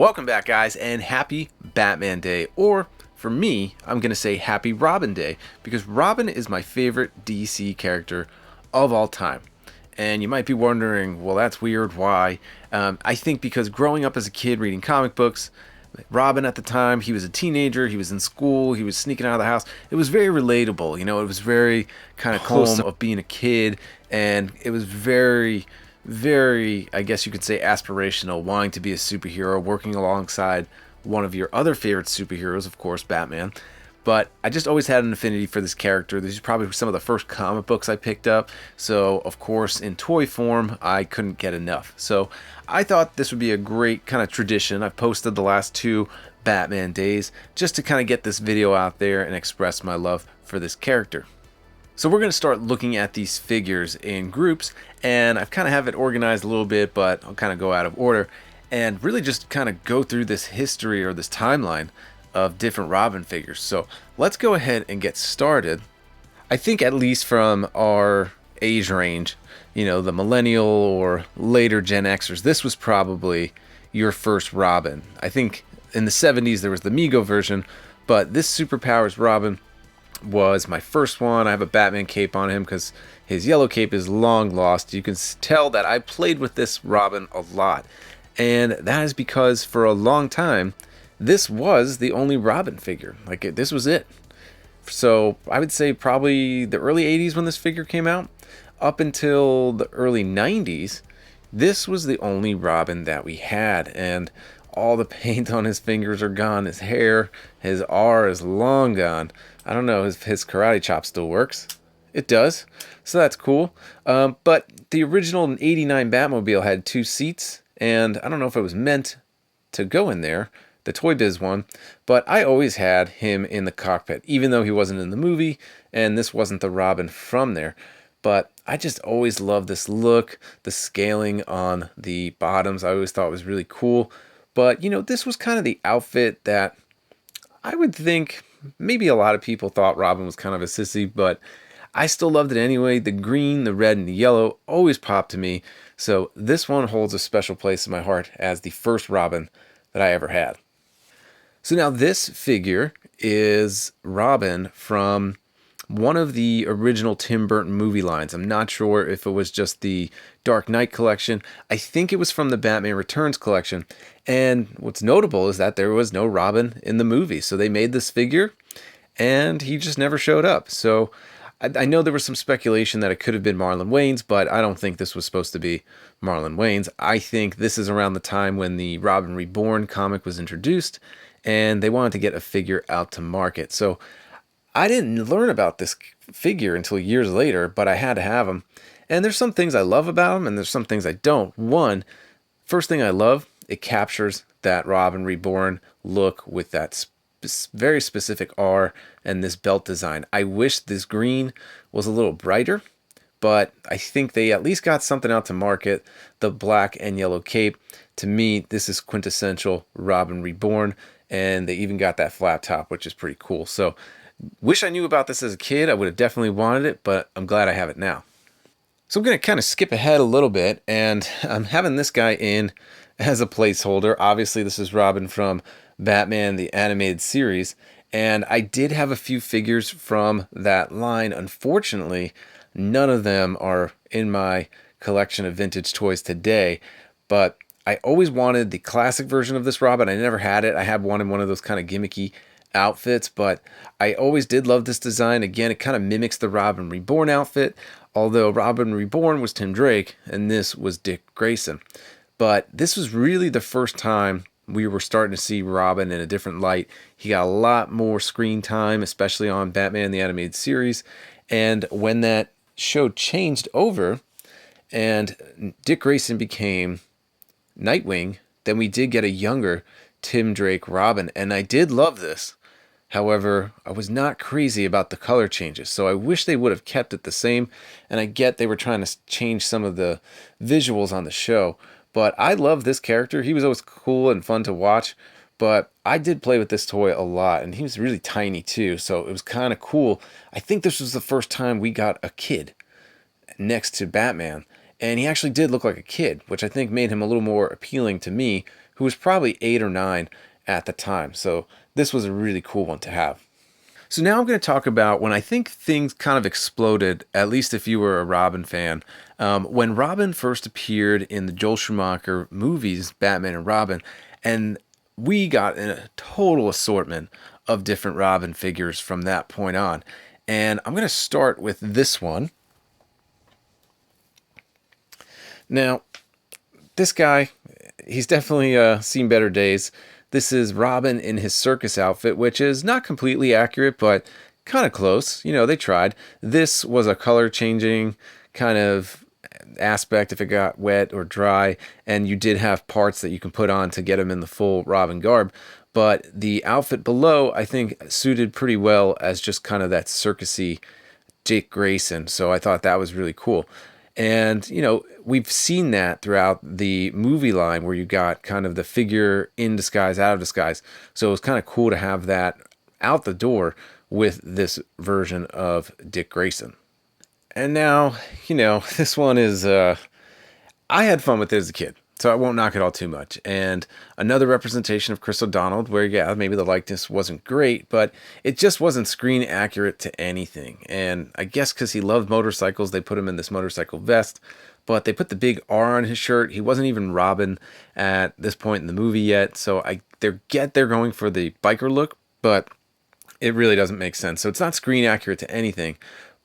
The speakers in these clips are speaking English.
Welcome back, guys, and happy Batman Day. Or, for me, I'm going to say happy Robin Day, because Robin is my favorite DC character of all time. And you might be wondering, well, that's weird, why? I think because growing up as a kid reading comic books, Robin at the time, he was a teenager, he was in school, he was sneaking out of the house. It was very relatable, it was very kind of close of being a kid, and it was very, I guess you could say, aspirational, wanting to be a superhero, working alongside one of your other favorite superheroes, of course, Batman. But I just always had an affinity for this character. These are probably some of the first comic books I picked up. So, of course, in toy form, I couldn't get enough. So I thought this would be a great kind of tradition. I've posted the last 2 Batman days just to kind of get this video out there and express my love for this character. So we're going to start looking at these figures in groups, and I've kind of have it organized a little bit, but I'll kind of go out of order and really just kind of go through this history or this timeline of different Robin figures. So let's go ahead and get started. I think at least from our age range, the millennial or later Gen Xers, this was probably your first Robin. I think in the 70s there was the Mego version, but this Superpowers Robin was my first one. I have a Batman cape on him because his yellow cape is long lost. You can tell that I played with this Robin a lot, and that is because for a long time this was the only Robin figure. This was it. So I would say probably the early 80s when this figure came out up until the early 90s, this was the only Robin that we had, and all the paint on his fingers are gone. His hair, his R is long gone. I don't know, his karate chop still works. It does, so that's cool. But the original '89 Batmobile had 2 seats, and I don't know if it was meant to go in there, the Toy Biz one, but I always had him in the cockpit, even though he wasn't in the movie, and this wasn't the Robin from there. But I just always loved this look, the scaling on the bottoms. I always thought it was really cool. But, this was kind of the outfit that I would think maybe a lot of people thought Robin was kind of a sissy, but I still loved it anyway. The green, the red, and the yellow always popped to me. So this one holds a special place in my heart as the first Robin that I ever had. So now this figure is Robin from one of the original Tim Burton movie lines. I'm not sure if it was just the Dark Knight collection. I think it was from the Batman Returns collection. And what's notable is that there was no Robin in the movie. So they made this figure and he just never showed up. So I know there was some speculation that it could have been Marlon Wayans, but I don't think this was supposed to be Marlon Wayans. I think this is around the time when the Robin Reborn comic was introduced and they wanted to get a figure out to market. So I didn't learn about this figure until years later, but I had to have him. And there's some things I love about him, and there's some things I don't. First thing I love, it captures that Robin Reborn look with that very specific R and this belt design. I wish this green was a little brighter, but I think they at least got something out to market. The black and yellow cape, to me, this is quintessential Robin Reborn, and they even got that flat top, which is pretty cool. So wish I knew about this as a kid. I would have definitely wanted it, but I'm glad I have it now. So I'm going to kind of skip ahead a little bit, and I'm having this guy in as a placeholder. Obviously, this is Robin from Batman, the animated series, and I did have a few figures from that line. Unfortunately, none of them are in my collection of vintage toys today, but I always wanted the classic version of this Robin. I never had it. I had one in one of those kind of gimmicky outfits, but I always did love this design. Again, it kind of mimics the Robin Reborn outfit, although Robin Reborn was Tim Drake and this was Dick Grayson. But this was really the first time we were starting to see Robin in a different light. He got a lot more screen time, especially on Batman the Animated Series. And when that show changed over and Dick Grayson became Nightwing, then we did get a younger Tim Drake Robin, and I did love this. However, I was not crazy about the color changes, so I wish they would have kept it the same, and I get they were trying to change some of the visuals on the show, but I love this character. He was always cool and fun to watch, but I did play with this toy a lot, and he was really tiny too, so it was kind of cool. I think this was the first time we got a kid next to Batman, and he actually did look like a kid, which I think made him a little more appealing to me, who was probably 8 or 9 at the time. So this was a really cool one to have. So now I'm going to talk about when I think things kind of exploded, at least if you were a Robin fan. When Robin first appeared in the Joel Schumacher movies, Batman and Robin, and we got a total assortment of different Robin figures from that point on. And I'm going to start with this one. Now, this guy, he's definitely seen better days. This is Robin in his circus outfit, which is not completely accurate, but kind of close. You know, they tried. This was a color changing kind of aspect if it got wet or dry, and you did have parts that you can put on to get him in the full Robin garb. But the outfit below, I think, suited pretty well as just kind of that circusy Dick Grayson. So I thought that was really cool. And, you know, we've seen that throughout the movie line where you got kind of the figure in disguise, out of disguise. So it was kind of cool to have that out the door with this version of Dick Grayson. And now, you know, this one is, I had fun with it as a kid, so I won't knock it all too much. And another representation of Chris O'Donnell, where, yeah, maybe the likeness wasn't great, but it just wasn't screen accurate to anything. And I guess because he loved motorcycles, they put him in this motorcycle vest, but they put the big R on his shirt. He wasn't even Robin at this point in the movie yet, so they're going for the biker look, but it really doesn't make sense. So it's not screen accurate to anything.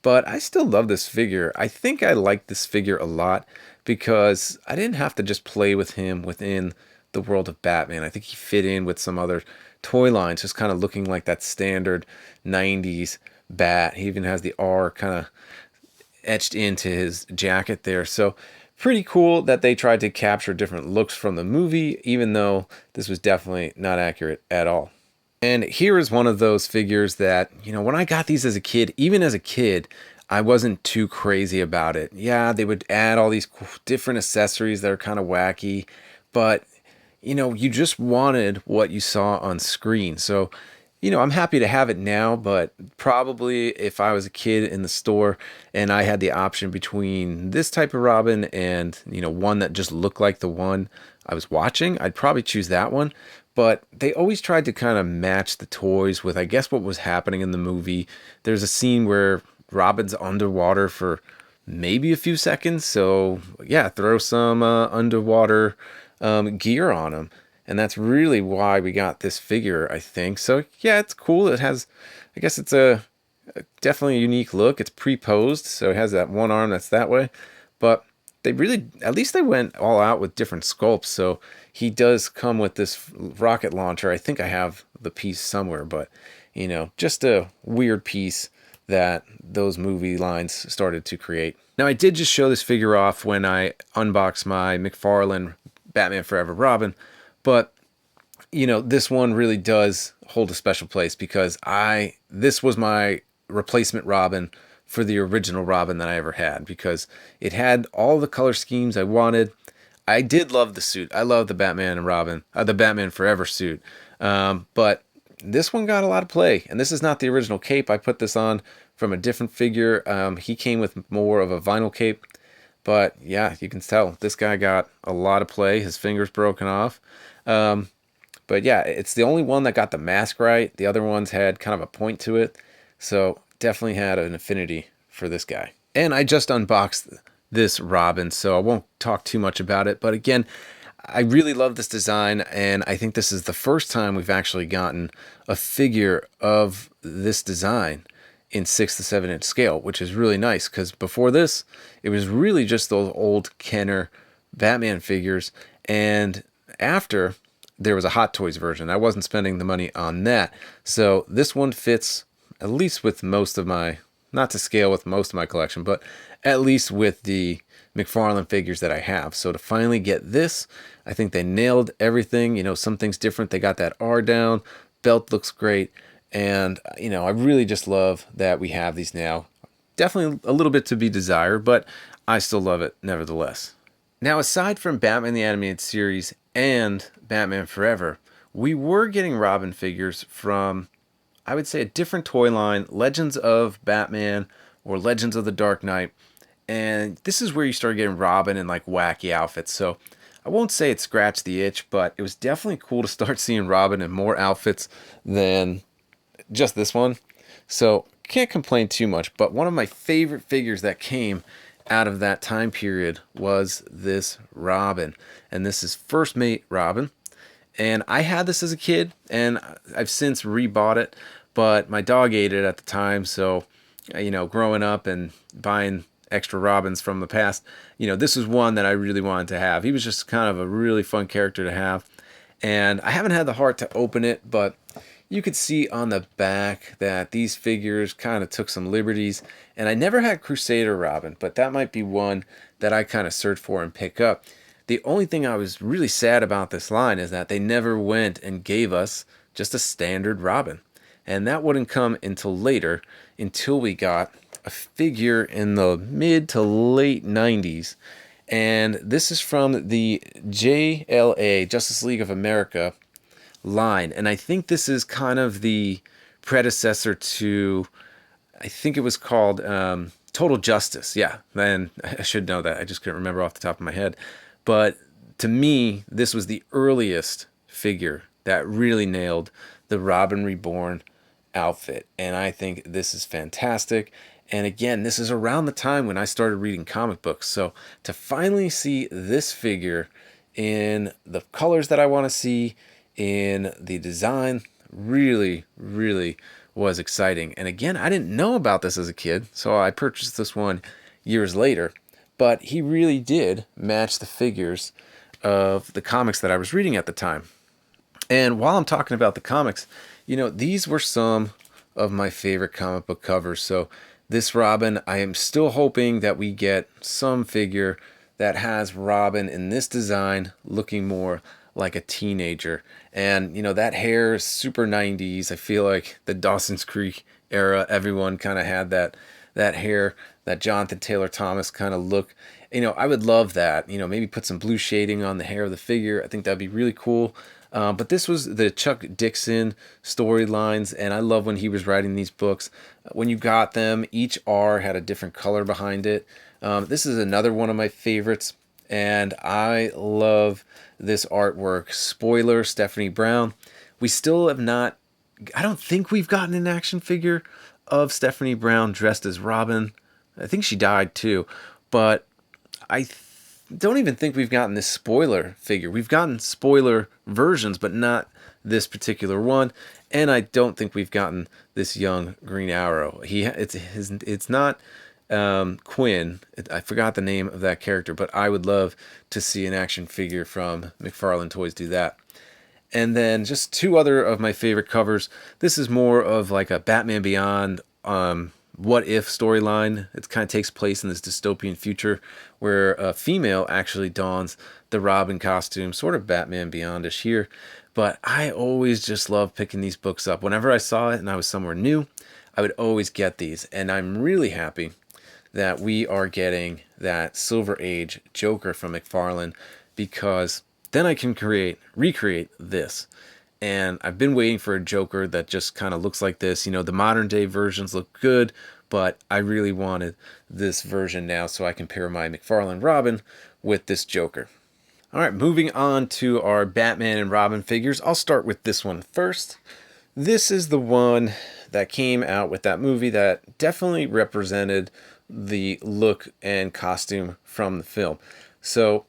But I still love this figure. I think I like this figure a lot because I didn't have to just play with him within the world of Batman. I think he fit in with some other toy lines, just kind of looking like that standard 90s Bat. He even has the R kind of etched into his jacket there. So pretty cool that they tried to capture different looks from the movie, even though this was definitely not accurate at all. And here is one of those figures that, you know, when I got these as a kid, even as a kid, I wasn't too crazy about it. Yeah, they would add all these different accessories that are kind of wacky, but, you know, you just wanted what you saw on screen. So, you know, I'm happy to have it now, but probably if I was a kid in the store and I had the option between this type of Robin and, you know, one that just looked like the one I was watching, I'd probably choose that one. But they always tried to kind of match the toys with, I guess, what was happening in the movie. There's a scene where Robin's underwater for maybe a few seconds. So, yeah, throw some underwater gear on him. And that's really why we got this figure, I think. So, yeah, it's cool. It has, I guess it's a definitely a unique look. It's pre-posed, so it has that one arm that's that way. But they really, at least they went all out with different sculpts. So he does come with this rocket launcher. I think I have the piece somewhere, but, you know, just a weird piece that those movie lines started to create. Now, I did just show this figure off when I unboxed my McFarlane Batman Forever Robin, but, you know, this one really does hold a special place because this was my replacement Robin for the original Robin that I ever had, because it had all the color schemes I wanted. I did love the suit. I love the Batman and Robin, the Batman Forever suit. But this one got a lot of play, and this is not the original cape. I put this on from a different figure. He came with more of a vinyl cape, but yeah, you can tell this guy got a lot of play. His finger's broken off. But yeah, it's the only one that got the mask right. The other ones had kind of a point to it. So definitely had an affinity for this guy. And I just unboxed this Robin, so I won't talk too much about it. But again, I really love this design, and I think this is the first time we've actually gotten a figure of this design in 6 to 7 inch scale, which is really nice, because before this, it was really just those old Kenner Batman figures, and after, there was a Hot Toys version. I wasn't spending the money on that. So this one fits at least with most of my, not to scale with most of my collection, but at least with the McFarlane figures that I have. So to finally get this, I think they nailed everything. You know, some things different. They got that R down. Belt looks great. And, you know, I really just love that we have these now. Definitely a little bit to be desired, but I still love it nevertheless. Now, aside from Batman the Animated Series and Batman Forever, we were getting Robin figures from, I would say, a different toy line, Legends of Batman or Legends of the Dark Knight. And this is where you start getting Robin in like wacky outfits. So I won't say it scratched the itch, but it was definitely cool to start seeing Robin in more outfits than just this one. So can't complain too much. But one of my favorite figures that came out of that time period was this Robin. And this is First Mate Robin. And I had this as a kid, and I've since rebought it, but my dog ate it at the time. So, growing up and buying extra Robins from the past, this was one that I really wanted to have. He was just kind of a really fun character to have. And I haven't had the heart to open it, but you could see on the back that these figures kind of took some liberties. And I never had Crusader Robin, but that might be one that I kind of search for and pick up. The only thing I was really sad about this line is that they never went and gave us just a standard Robin. And that wouldn't come until later, until we got a figure in the mid to late 90s. And this is from the JLA, Justice League of America line. And I think this is kind of the predecessor to, I think it was called Total Justice. Yeah, and I should know that. I just couldn't remember off the top of my head. But to me, this was the earliest figure that really nailed the Robin Reborn outfit. And I think this is fantastic. And again, this is around the time when I started reading comic books. So to finally see this figure in the colors that I want to see, in the design, really, really was exciting. And again, I didn't know about this as a kid, so I purchased this one years later. But he really did match the figures of the comics that I was reading at the time. And while I'm talking about the comics, these were some of my favorite comic book covers. So this Robin, I am still hoping that we get some figure that has Robin in this design looking more like a teenager. And, that hair is super 90s. I feel like the Dawson's Creek era, everyone kind of had that hair, that Jonathan Taylor Thomas kind of look. I would love that. Maybe put some blue shading on the hair of the figure. I think that'd be really cool. But this was the Chuck Dixon storylines, and I love when he was writing these books. When you got them, each R had a different color behind it. This is another one of my favorites, and I love this artwork. Spoiler, Stephanie Brown. We still have not, I don't think we've gotten an action figure of Stephanie Brown dressed as Robin. I think she died too, but I don't even think we've gotten this spoiler figure. We've gotten spoiler versions, but not this particular one. And I don't think we've gotten this young Green Arrow. It's not Quinn. I forgot the name of that character, but I would love to see an action figure from McFarlane Toys do that. And then just two other of my favorite covers. This is more of like a Batman Beyond what if storyline. It kind of takes place in this dystopian future where a female actually dons the Robin costume, sort of Batman Beyondish here. But I always just love picking these books up. Whenever I saw it and I was somewhere new, I would always get these. And I'm really happy that we are getting that Silver Age Joker from McFarlane, because then I can recreate this. And I've been waiting for a Joker that just kind of looks like this. The modern day versions look good, but I really wanted this version now so I can pair my McFarlane Robin with this Joker. All right, moving on to our Batman and Robin figures. I'll start with this one first. This is the one that came out with that movie that definitely represented the look and costume from the film. So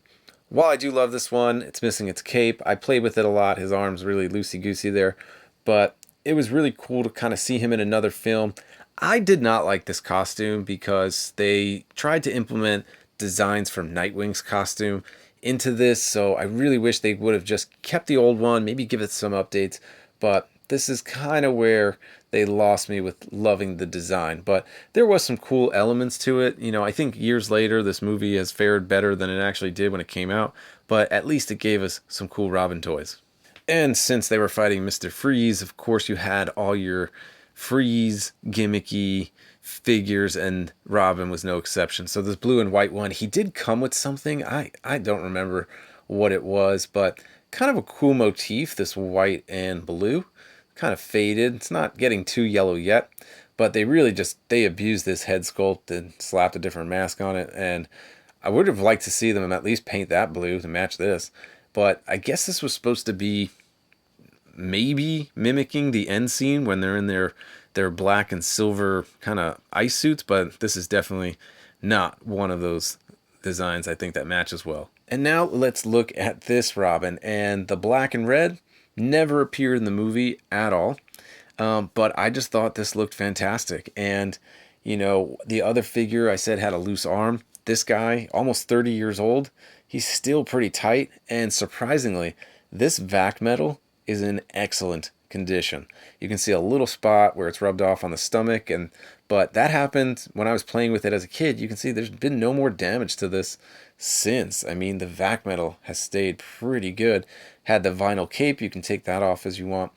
while I do love this one, it's missing its cape. I played with it a lot. His arm's really loosey-goosey there. But it was really cool to kind of see him in another film. I did not like this costume because they tried to implement designs from Nightwing's costume into this. So I really wish they would have just kept the old one, maybe give it some updates. But this is kind of where they lost me with loving the design. But there was some cool elements to it. I think years later, this movie has fared better than it actually did when it came out. But at least it gave us some cool Robin toys. And since they were fighting Mr. Freeze, of course, you had all your Freeze gimmicky figures, and Robin was no exception. So this blue and white one, he did come with something. I don't remember what it was, but kind of a cool motif, this white and blue. Kind of faded. It's not getting too yellow yet, but they really they abused this head sculpt and slapped a different mask on it, and I would have liked to see them at least paint that blue to match this. But I guess this was supposed to be maybe mimicking the end scene when they're in their black and silver kind of ice suits, but this is definitely not one of those designs I think that matches well. And now let's look at this Robin, and the black and red never appeared in the movie at all. But I just thought this looked fantastic. And, the other figure I said had a loose arm. This guy, almost 30 years old, he's still pretty tight. And surprisingly, this vac metal is in excellent condition. You can see a little spot where it's rubbed off on the stomach, but that happened when I was playing with it as a kid. You can see there's been no more damage to this since. I mean, the vac metal has stayed pretty good. Had the vinyl cape, you can take that off as you want.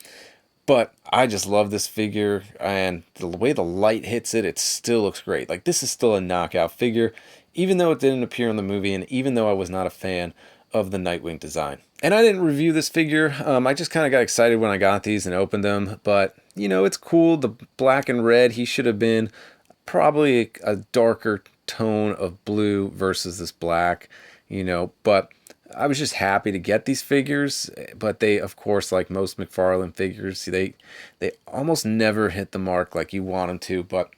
But I just love this figure, and the way the light hits it, it still looks great. Like, this is still a knockout figure, even though it didn't appear in the movie, and even though I was not a fan of the Nightwing design. And I didn't review this figure. I just kind of got excited when I got these and opened them. But, it's cool. The black and red, he should have been probably a darker tone of blue versus this black, But I was just happy to get these figures, but they, of course, like most McFarlane figures, they almost never hit the mark like you want them to. But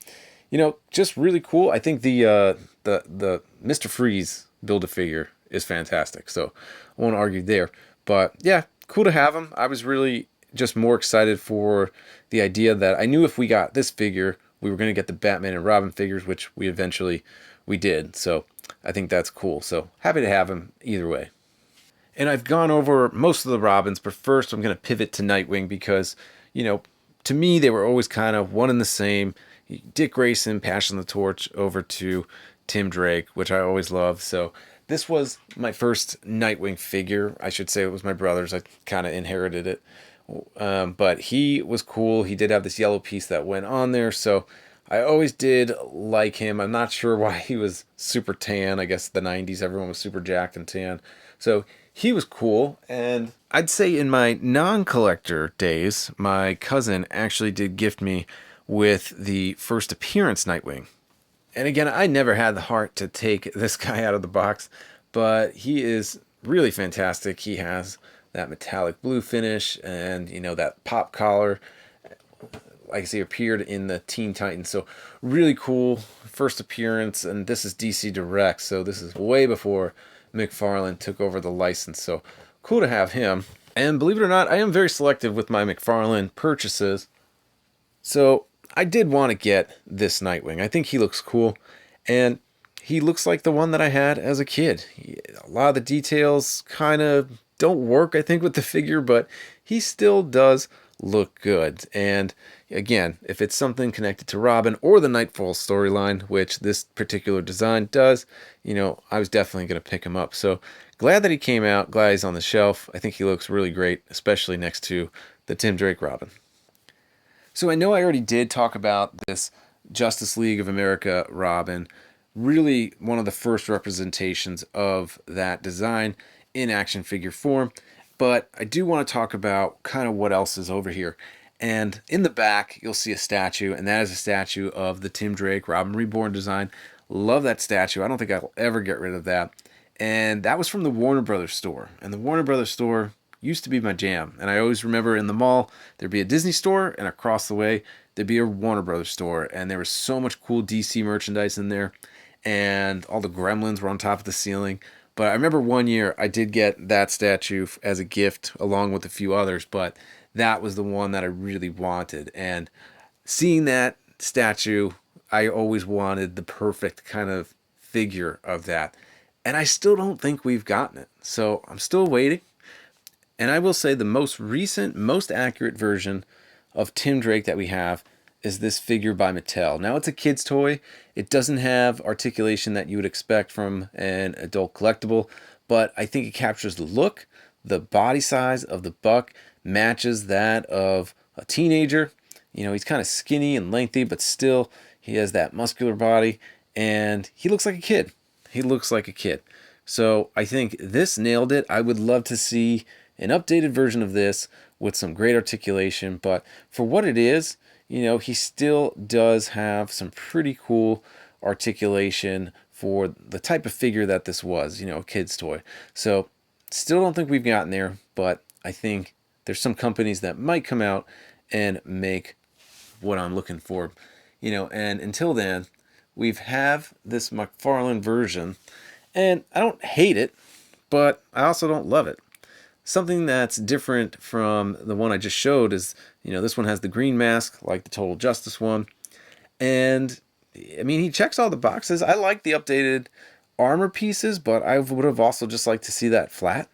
just really cool. I think the Mr. Freeze Build-A-Figure is fantastic, so I won't argue there. But yeah, cool to have them. I was really just more excited for the idea that I knew if we got this figure, we were going to get the Batman and Robin figures, which we did. So I think that's cool. So happy to have them either way. And I've gone over most of the Robins, but first I'm going to pivot to Nightwing because, to me, they were always kind of one and the same. Dick Grayson passing the torch over to Tim Drake, which I always loved. So this was my first Nightwing figure. I should say it was my brother's. I kind of inherited it. But he was cool. He did have this yellow piece that went on there. So I always did like him. I'm not sure why he was super tan. I guess the 90s, everyone was super jacked and tan. So he was cool. And I'd say in my non-collector days, my cousin actually did gift me with the first appearance Nightwing. And again, I never had the heart to take this guy out of the box, but he is really fantastic. He has that metallic blue finish and, that pop collar. Like I say, appeared in the Teen Titans. So really cool first appearance. And this is DC Direct. So this is way before McFarlane took over the license. So cool to have him. And believe it or not, I am very selective with my McFarlane purchases. So I did want to get this Nightwing. I think he looks cool, and he looks like the one that I had as a kid. A lot of the details kind of don't work, I think, with the figure, but he still does look good. And again, if it's something connected to Robin or the Nightfall storyline, which this particular design does, I was definitely going to pick him up. So glad that he came out, glad he's on the shelf. I think he looks really great, especially next to the Tim Drake Robin. So I know I already did talk about this Justice League of America Robin, really one of the first representations of that design in action figure form, but I do want to talk about kind of what else is over here. And in the back, you'll see a statue, and that is a statue of the Tim Drake Robin Reborn design. Love that statue. I don't think I'll ever get rid of that. And that was from the Warner Brothers store. And the Warner Brothers store used to be my jam. And I always remember in the mall, there'd be a Disney store, and across the way, there'd be a Warner Brothers store. And there was so much cool DC merchandise in there. And all the gremlins were on top of the ceiling. But I remember one year I did get that statue as a gift along with a few others. But that was the one that I really wanted. And seeing that statue, I always wanted the perfect kind of figure of that. And I still don't think we've gotten it. So I'm still waiting. And I will say the most recent, most accurate version of Tim Drake that we have is this figure by Mattel. Now, it's a kid's toy. It doesn't have articulation that you would expect from an adult collectible, but I think it captures the look, the body size of the buck matches that of a teenager. He's kind of skinny and lengthy, but still he has that muscular body, and he looks like a kid. He looks like a kid. So I think this nailed it. I would love to see an updated version of this with some great articulation, but for what it is, he still does have some pretty cool articulation for the type of figure that this was, you know, a kid's toy. So still don't think we've gotten there, but I think there's some companies that might come out and make what I'm looking for, you know. And until then, we have this McFarlane version, and I don't hate it, but I also don't love it. Something that's different from the one I just showed is, you know, this one has the green mask like the Total Justice one. And I mean, he checks all the boxes. I like the updated armor pieces, but I would have also just liked to see that flat.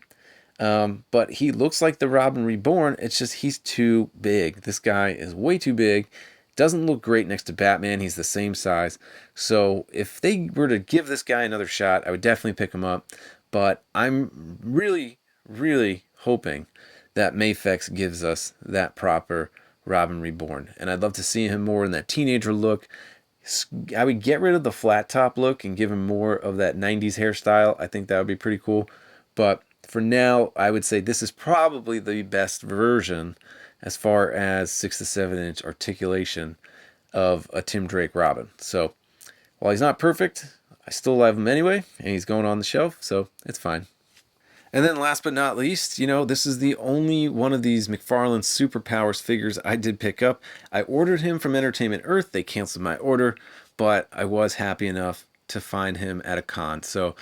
But he looks like the Robin Reborn. It's just he's too big. This guy is way too big. Doesn't look great next to Batman. He's the same size. So if they were to give this guy another shot, I would definitely pick him up. But I'm really, really hoping that Mafex gives us that proper Robin Reborn. And I'd love to see him more in that teenager look. I would get rid of the flat top look and give him more of that 90s hairstyle. I think that would be pretty cool. But for now, I would say this is probably the best version as far as 6 to 7 inch articulation of a Tim Drake Robin. So while he's not perfect, I still love him anyway, and he's going on the shelf, so it's fine. And then last but not least, you know, this is the only one of these McFarlane Superpowers figures I did pick up. I ordered him from Entertainment Earth. They canceled my order, but I was happy enough to find him at a con. So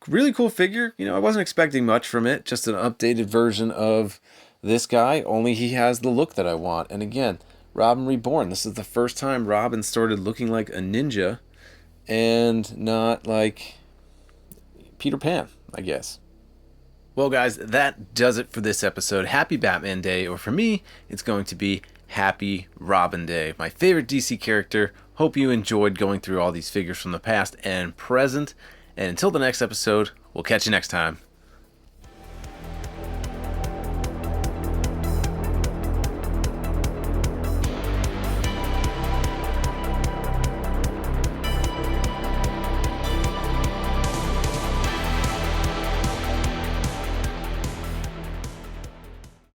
really cool figure. You know, I wasn't expecting much from it. Just an updated version of this guy, only he has the look that I want. And again, Robin Reborn. This is the first time Robin started looking like a ninja and not like Peter Pan, I guess. Well, guys, that does it for this episode. Happy Batman Day, or for me, it's going to be Happy Robin Day. My favorite DC character. Hope you enjoyed going through all these figures from the past and present. And until the next episode, we'll catch you next time.